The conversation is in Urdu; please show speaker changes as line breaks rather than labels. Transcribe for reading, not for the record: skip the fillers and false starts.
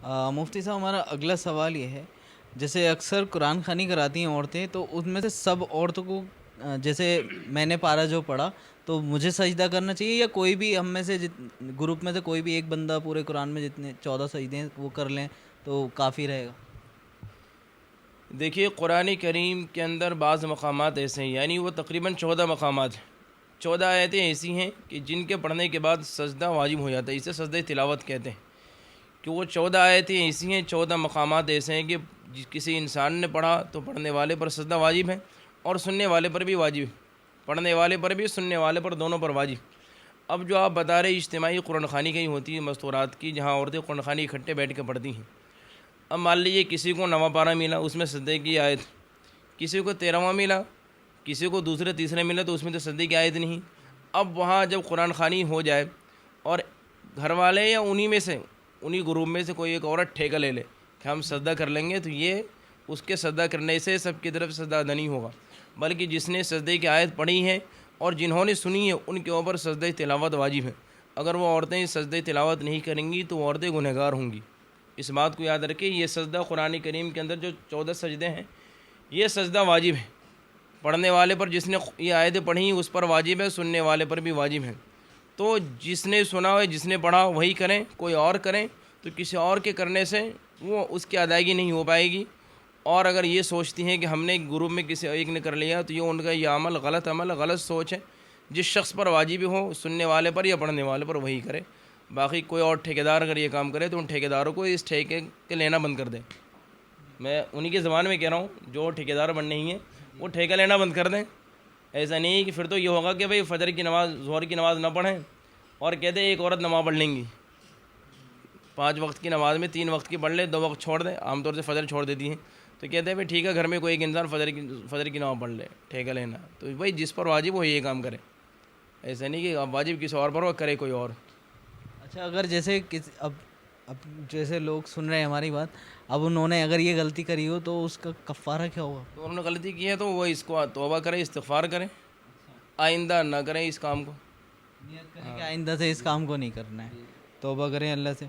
مفتی صاحب ہمارا اگلا سوال یہ ہے، جیسے اکثر قرآن خوانی کراتی ہیں عورتیں، تو ان میں سے سب عورتوں کو جیسے میں نے پارا جو پڑھا تو مجھے سجدہ کرنا چاہیے، یا کوئی بھی ہم میں سے گروپ میں سے کوئی بھی ایک بندہ پورے قرآن میں جتنے 14 سجدے ہیں وہ کر لیں تو کافی رہے گا؟
دیکھیے قرآن کریم کے اندر بعض مقامات ایسے ہیں، یعنی وہ تقریباً 14 مقامات ہیں، 14 آیتیں ایسی ہیں کہ جن کے پڑھنے کے بعد سجدہ واجب ہو جاتا ہے، اسے سجدہ تلاوت کہتے ہیں کہ وہ 14 آیتیں ایسی ہیں، 14 مقامات ایسے ہیں کہ کسی انسان نے پڑھا تو پڑھنے والے پر سجدہ واجب ہے اور سننے والے پر بھی واجب ہے، پڑھنے والے پر بھی سننے والے پر دونوں پر واجب۔ اب جو آپ بتا رہے اجتماعی قرآن خوانی کہیں ہوتی ہے مستورات کی، جہاں عورتیں قرآن خوانی اکٹھے بیٹھ کے پڑھتی ہیں، اب مان لیجیے کسی کو 9واں پارہ ملا، اس میں سجدے کی آیت، کسی کو 13واں ملا، کسی کو دوسرے تیسرے ملا تو اس میں تو سجدے کی آیت نہیں۔ اب وہاں جب قرآن خوانی ہو جائے اور گھر والے یا انہی میں سے انہی گروپ میں سے کوئی ایک عورت ٹھیکہ لے لے کہ ہم سجدہ کر لیں گے، تو یہ اس کے سجدہ کرنے سے سب کی طرف سجدہ ادا نہیں ہوگا، بلکہ جس نے سجدے کی آیت پڑھی ہے اور جنہوں نے سنی ہے ان کے اوپر سجدہ تلاوت واجب ہے۔ اگر وہ عورتیں سجدہ تلاوت نہیں کریں گی تو وہ عورتیں گنہگار ہوں گی۔ اس بات کو یاد رکھیں، یہ سجدہ قرآن کریم کے اندر جو 14 سجدے ہیں یہ سجدہ واجب ہے، پڑھنے والے پر جس نے یہ آیتیں پڑھی اس پر واجب ہے، سننے والے پر بھی واجب ہے۔ تو جس نے سنا ہو جس نے پڑھا وہی کریں، کوئی اور کریں تو کسی اور کے کرنے سے وہ اس کی ادائیگی نہیں ہو پائے گی۔ اور اگر یہ سوچتی ہیں کہ ہم نے گروپ میں کسی ایک نے کر لیا تو یہ ان کا یہ عمل غلط سوچ ہے۔ جس شخص پر واجب ہو سننے والے پر یا پڑھنے والے پر وہی کرے، باقی کوئی اور ٹھیکیدار اگر یہ کام کرے تو ان ٹھیکیداروں کو اس ٹھیکے کے لینا بند کر دیں۔ میں انہی کے زبان میں کہہ رہا ہوں، جو ٹھیکیدار بننے ہی ہیں وہ ٹھیکہ لینا بند کر دیں۔ ایسا نہیں ہے کہ پھر تو یہ ہوگا کہ بھئی فجر کی نماز ظہر کی نماز نہ پڑھیں اور کہتے ہیں ایک عورت نماز پڑھ لیں گی، 5 وقت کی نماز میں 3 وقت کی پڑھ لے، 2 وقت چھوڑ دیں، عام طور سے فجر چھوڑ دیتی ہیں، تو کہتے ہیں بھئی ٹھیک ہے گھر میں کوئی ایک انسان فجر کی نماز پڑھ لے، ٹھیکہ لینا، تو بھئی جس پر واجب وہ یہ کام کرے، ایسا نہیں کہ اب واجب کسی اور پر ہو کرے کوئی اور۔
اچھا، اگر جیسے اب جیسے لوگ سن رہے ہیں ہماری بات، اب انہوں نے اگر یہ غلطی کری ہو تو اس کا کفارہ کیا ہوگا؟
تو انہوں نے غلطی کی ہے تو وہ اس کو توبہ کریں، استغفار کریں، آئندہ نہ کریں اس کام کو۔
نیت کریں کہ آئندہ سے اس کام کو نہیں کرنا ہے، توبہ کریں اللہ سے۔